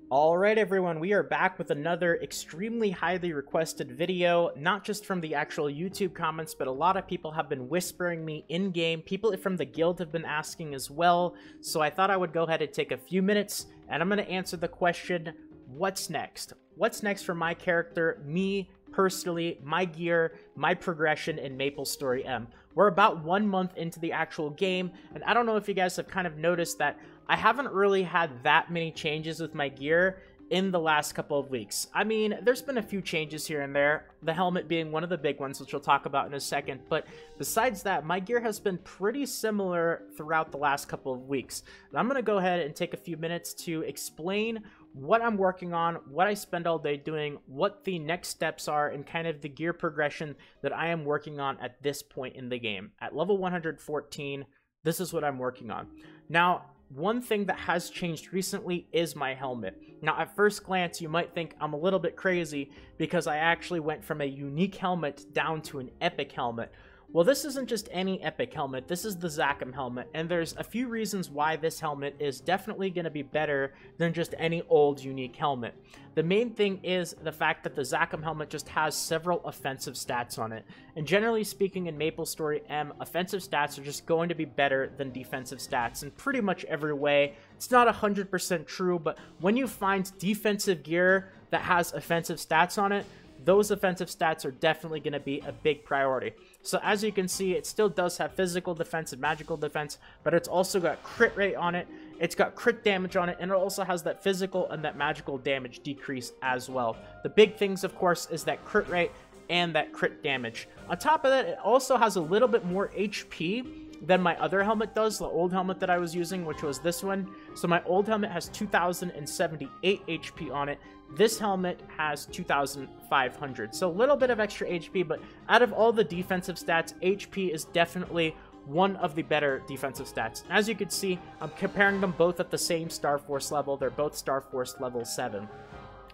Alright everyone, we are back with another extremely highly requested video, not just from the actual YouTube comments, but a lot of people have been whispering me in-game. People from the guild have been asking as well, so I thought I would go ahead and take a few minutes, and I'm going to answer the question, what's next? What's next for my character, me, personally, my gear, my progression in Maplestory M? We're about 1 month into the actual game, and I don't know if you guys have kind of noticed that I haven't really had that many changes with my gear in the last couple of weeks. I mean, there's been a few changes here and there, the helmet being one of the big ones, which we'll talk about in a second, but besides that, my gear has been pretty similar throughout the last couple of weeks. And I'm going to go ahead and take a few minutes to explain what I'm working on, what I spend all day doing, what the next steps are, and kind of the gear progression that I am working on at this point in the game. At level 114, this is what I'm working on. Now, one thing that has changed recently is my helmet. Now, at first glance, you might think I'm a little bit crazy because I actually went from a unique helmet down to an epic helmet. Well, this isn't just any epic helmet, this is the Zachem helmet, and there's a few reasons why this helmet is definitely going to be better than just any old unique helmet. The main thing is the fact that the Zachem helmet just has several offensive stats on it, and generally speaking in Maplestory M, offensive stats are just going to be better than defensive stats in pretty much every way. It's not 100% true, but when you find defensive gear that has offensive stats on it, those offensive stats are definitely going to be a big priority. So as you can see, it still does have physical defense and magical defense, but it's also got crit rate on it, it's got crit damage on it, and it also has that physical and that magical damage decrease as well. The big things, of course, is that crit rate and that crit damage. On top of that, it also has a little bit more HP than my other helmet does, the old helmet that I was using, which was this one. So my old helmet has 2078 HP on it. This helmet has 2500. So a little bit of extra HP, but out of all the defensive stats, HP is definitely one of the better defensive stats. As you can see, I'm comparing them both at the same Star Force level. They're both Star Force level 7.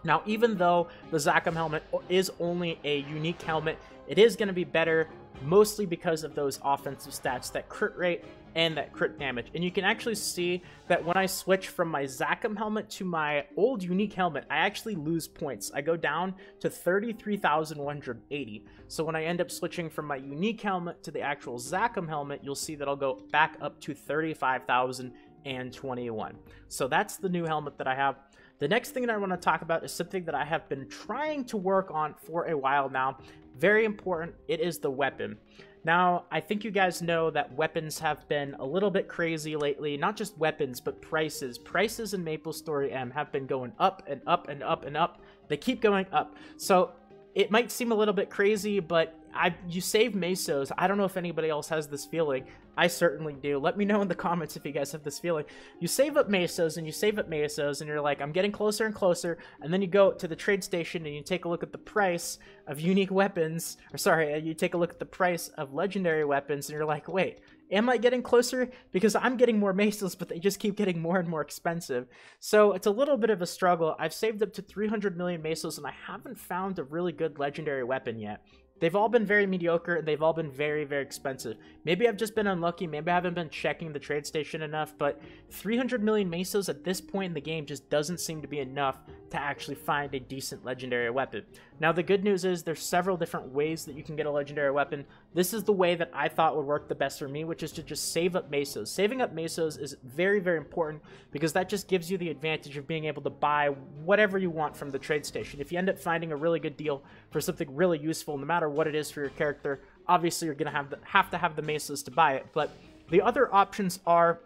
Now, even though the Zachem helmet is only a unique helmet, it is going to be better mostly because of those offensive stats, that crit rate and that crit damage. And you can actually see that when I switch from my Zachem helmet to my old unique helmet, I actually lose points. I go down to 33,180. So when I end up switching from my unique helmet to the actual Zachem helmet, you'll see that I'll go back up to 35,021. So that's the new helmet that I have. The next thing that I want to talk about is something that I have been trying to work on for a while now. Very important, it is the weapon. Now, I think you guys know that weapons have been a little bit crazy lately. Not just weapons, but prices. Prices in Maplestory M have been going up and up and up and up. They keep going up. So it might seem a little bit crazy, but you save mesos. I don't know if anybody else has this feeling. I certainly do. Let me know in the comments if you guys have this feeling. You save up mesos and you save up mesos and you're like, I'm getting closer and closer, and then you go to the trade station and you take a look at the price of unique weapons, or sorry, you take a look at the price of legendary weapons and you're like, wait, am I getting closer? Because I'm getting more mesos, but they just keep getting more and more expensive. So it's a little bit of a struggle. I've saved up to 300 million mesos and I haven't found a really good legendary weapon yet. They've all been very mediocre, and they've all been very, very expensive. Maybe I've just been unlucky, maybe I haven't been checking the trade station enough, but 300 million mesos at this point in the game just doesn't seem to be enough to actually find a decent legendary weapon. Now, the good news is there's several different ways that you can get a legendary weapon. This is the way that I thought would work the best for me, which is to just save up mesos. Saving up mesos is very, very important because that just gives you the advantage of being able to buy whatever you want from the trade station. If you end up finding a really good deal for something really useful, no matter what it is for your character, obviously you're going to have to have the mesos to buy it. But the other options are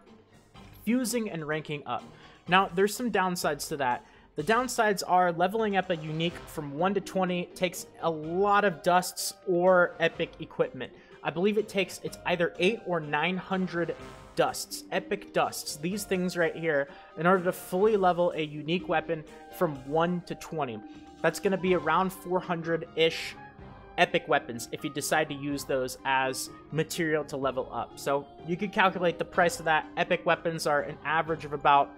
fusing and ranking up. Now, there's some downsides to that. The downsides are leveling up a unique from 1 to 20 takes a lot of dusts or epic equipment. I believe it's either 800 or 900 dusts, epic dusts, these things right here, in order to fully level a unique weapon from 1 to 20. That's going to be around 400-ish epic weapons if you decide to use those as material to level up. So you could calculate the price of that. Epic weapons are an average of about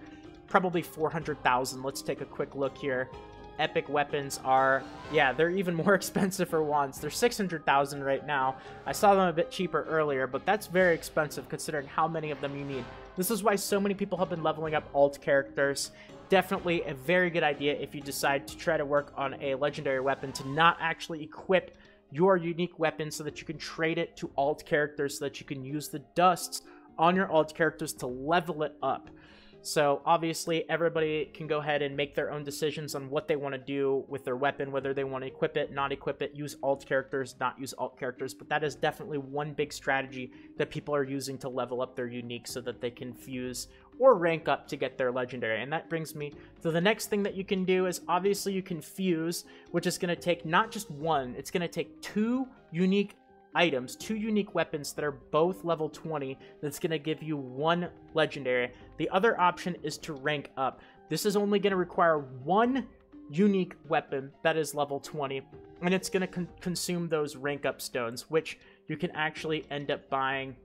probably 400,000. Let's take a quick look here. Epic weapons are, yeah, they're even more expensive for wands. They're 600,000 right now. I saw them a bit cheaper earlier, but that's very expensive considering how many of them you need. This is why so many people have been leveling up alt characters definitely a very good idea if you decide to try to work on a legendary weapon to not actually equip your unique weapon so that you can trade it to alt characters so that you can use the dusts on your alt characters to level it up. So obviously everybody can go ahead and make their own decisions on what they want to do with their weapon, whether they want to equip it, not equip it, use alt characters, not use alt characters, but that is definitely one big strategy that people are using to level up their unique so that they can fuse or rank up to get their legendary. And that brings me to the next thing that you can do is obviously you can fuse, which is going to take not just one, it's going to take 2 unique items, 2 unique weapons that are both level 20 that's going to give you 1 legendary. The other option is to rank up. This is only going to require 1 unique weapon that is level 20, and it's going to consume those rank up stones, which you can actually end up buying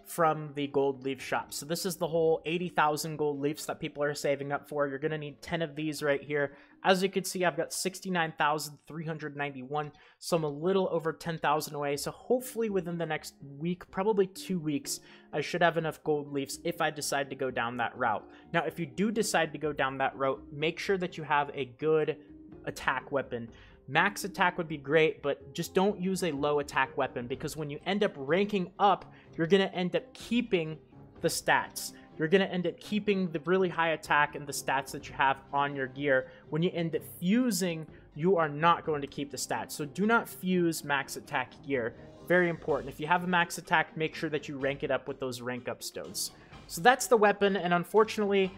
from the gold leaf shop. So this is the whole 80,000 gold leaves that people are saving up for. You're going to need 10 of these right here. As you can see, I've got 69,391, so I'm a little over 10,000 away. So hopefully within the next week, probably 2 weeks, I should have enough gold leaves if I decide to go down that route. Now, if you do decide to go down that route, make sure that you have a good attack weapon. Max attack would be great, but just don't use a low attack weapon, because when you end up ranking up, you're going to end up keeping the stats. You're going to end up keeping the really high attack and the stats that you have on your gear. When you end up fusing, you are not going to keep the stats. So do not fuse max attack gear. Very important. If you have a max attack, make sure that you rank it up with those rank up stones. So that's the weapon, and unfortunately,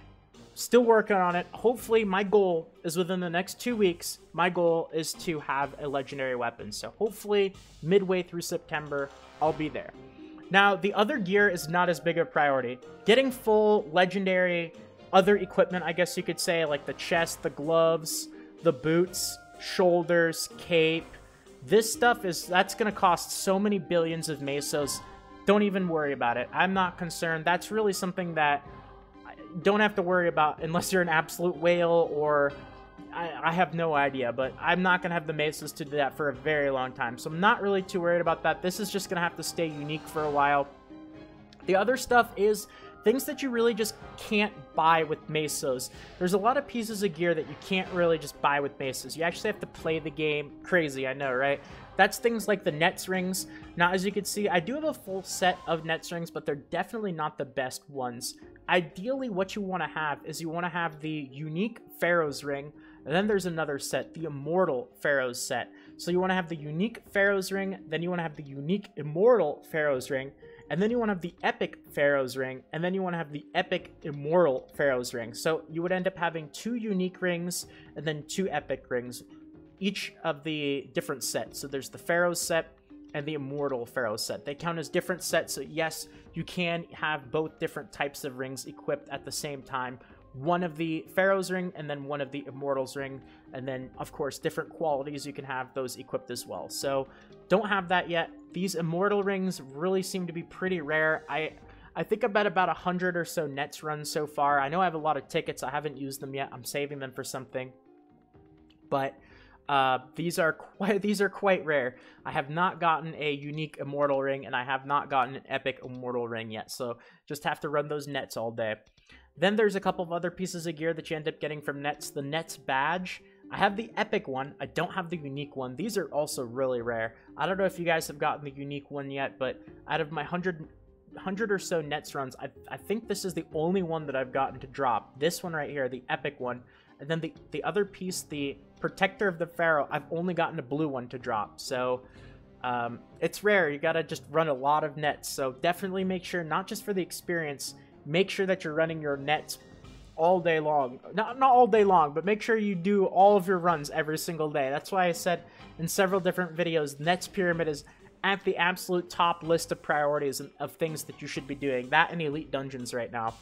still working on it. Hopefully, my goal is within the next 2 weeks, my goal is to have a legendary weapon. So hopefully, midway through September, I'll be there. Now, the other gear is not as big a priority. Getting full legendary other equipment, I guess you could say, like the chest, the gloves, the boots, shoulders, cape. This stuff that's going to cost so many billions of mesos. Don't even worry about it. I'm not concerned. That's really something that don't have to worry about unless you're an absolute whale, or I have no idea, but I'm not going to have the mesos to do that for a very long time, so I'm not really too worried about that. This is just going to have to stay unique for a while. The other stuff is things that you really just can't buy with mesos. There's a lot of pieces of gear that you can't really just buy with mesos. You actually have to play the game. Crazy, I know, right? That's things like the nets rings. Now, as you can see, I do have a full set of nets rings, but they're definitely not the best ones. Ideally, what you want to have is you want to have the unique Pharaoh's ring, and then there's another set, the immortal Pharaoh's set. So you want to have the unique Pharaoh's ring, then you want to have the unique immortal Pharaoh's ring, and then you want to have the epic Pharaoh's ring, and then you want to have the epic immortal Pharaoh's ring. So you would end up having 2 unique rings and then 2 epic rings, each of the different sets. So there's the Pharaoh's set and the immortal Pharaoh's set. They count as different sets, so yes, you can have both different types of rings equipped at the same time. One of the Pharaoh's ring and then one of the immortal's ring, and then of course different qualities, you can have those equipped as well. So don't have that yet. These immortal rings really seem to be pretty rare. I think I've got about 100 or so nets runs so far. I know I have a lot of tickets. I haven't used them yet. I'm saving them for something, but these are quite rare. I have not gotten a unique immortal ring, and I have not gotten an epic immortal ring yet, so just have to run those nets all day. Then there's a couple of other pieces of gear that you end up getting from nets. The nets badge, I have the epic one. I don't have the unique one. These are also really rare. I don't know if you guys have gotten the unique one yet, but out of my 100 or so nets runs, I think this is the only one that I've gotten to drop. This one right here, the epic one. And then the other piece, the Protector of the Pharaoh, I've only gotten a blue one to drop. So it's rare. You gotta just run a lot of nets. So definitely make sure, not just for the experience, make sure that you're running your nets all day long. Not all day long, but make sure you do all of your runs every single day. That's why I said in several different videos, Nets Pyramid is at the absolute top list of priorities of things that you should be doing. That and Elite Dungeons right now.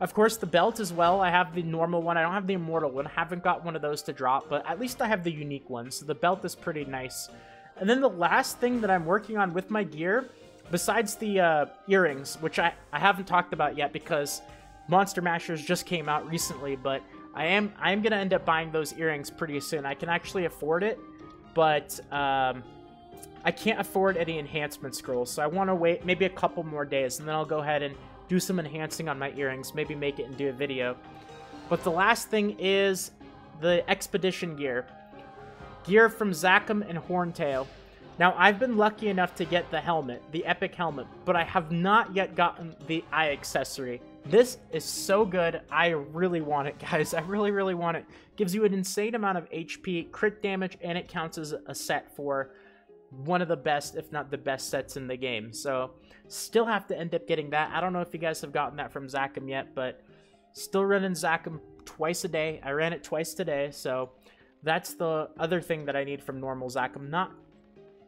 Of course, the belt as well. I have the normal one. I don't have the immortal one. I haven't got one of those to drop, but at least I have the unique one, so the belt is pretty nice. And then the last thing that I'm working on with my gear, besides the earrings, which I haven't talked about yet because Monster Mashers just came out recently, but I am going to end up buying those earrings pretty soon. I can actually afford it, but I can't afford any enhancement scrolls, so I want to wait maybe a couple more days, and then I'll go ahead and do some enhancing on my earrings, maybe make it and do a video. But the last thing is the Expedition gear. Gear from Zachem and Horntail. Now, I've been lucky enough to get the helmet, the Epic helmet, but I have not yet gotten the eye accessory. This is so good. I really want it, guys. I really, really want it. Gives you an insane amount of HP, crit damage, and it counts as a set for one of the best, if not the best sets in the game. So, still have to end up getting that. I don't know if you guys have gotten that from Zachem yet, but still running Zachem twice a day. I ran it twice today, so that's the other thing that I need from normal Zachem.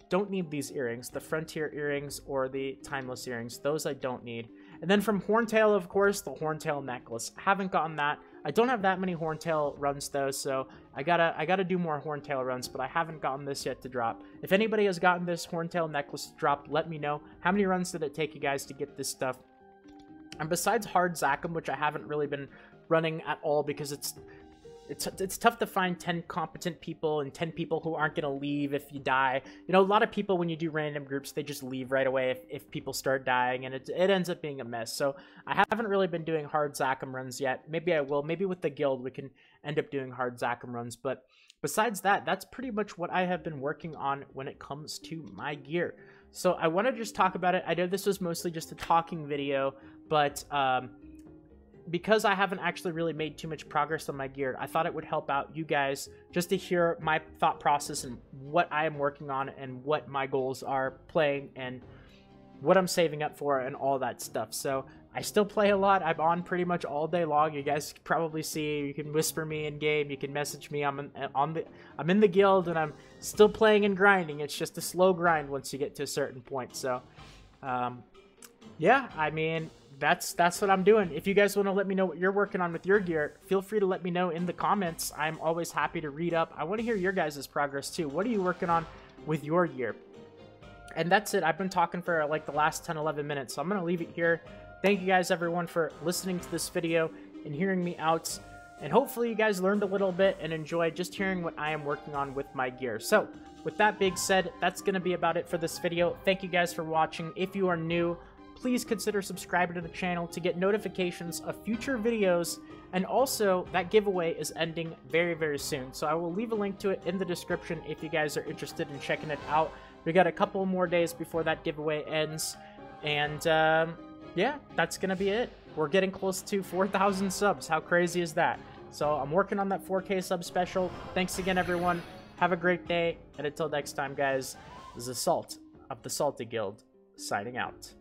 Don't need these earrings, the Frontier earrings or the Timeless earrings. Those I don't need. And then from Horntail, of course, the Horntail necklace. Haven't gotten that. I don't have that many Horntail runs though, so I gotta do more Horntail runs, but I haven't gotten this yet to drop. If anybody has gotten this Horntail necklace drop, let me know. How many runs did it take you guys to get this stuff? And besides hard Zachem, which I haven't really been running at all because it's tough to find 10 competent people and 10 people who aren't going to leave if you die. You know, a lot of people, when you do random groups, they just leave right away if people start dying, and it ends up being a mess. So I haven't really been doing hard Zachem runs yet. Maybe I will. Maybe with the guild we can end up doing hard Zachem runs. But besides that, that's pretty much what I have been working on when it comes to my gear. So I want to just talk about it. I know this was mostly just a talking video, but because I haven't actually really made too much progress on my gear, I thought it would help out you guys just to hear my thought process and what I am working on and what my goals are playing and what I'm saving up for and all that stuff. So I still play a lot. I'm on pretty much all day long. You guys can probably see. You can whisper me in game. You can message me. I'm in the guild and I'm still playing and grinding. It's just a slow grind once you get to a certain point. So yeah, I mean, that's what I'm doing. If you guys want to let me know what you're working on with your gear, feel free to let me know in the comments. I'm always happy to read up. I want to hear your guys' progress too. What are you working on with your gear? And that's it. I've been talking for like the last 10-11 minutes, so I'm going to leave it here. Thank you guys, everyone, for listening to this video and hearing me out. And hopefully you guys learned a little bit and enjoyed just hearing what I am working on with my gear. So with that being said, that's going to be about it for this video. Thank you guys for watching. If you are new, please consider subscribing to the channel to get notifications of future videos, and also that giveaway is ending very, very soon, so I will leave a link to it in the description if you guys are interested in checking it out. We got a couple more days before that giveaway ends, and yeah, that's gonna be it. We're getting close to 4,000 subs. How crazy is that? So I'm working on that 4K sub special. Thanks again, everyone. Have a great day, and until next time, guys, this is Assault of the Salty Guild signing out.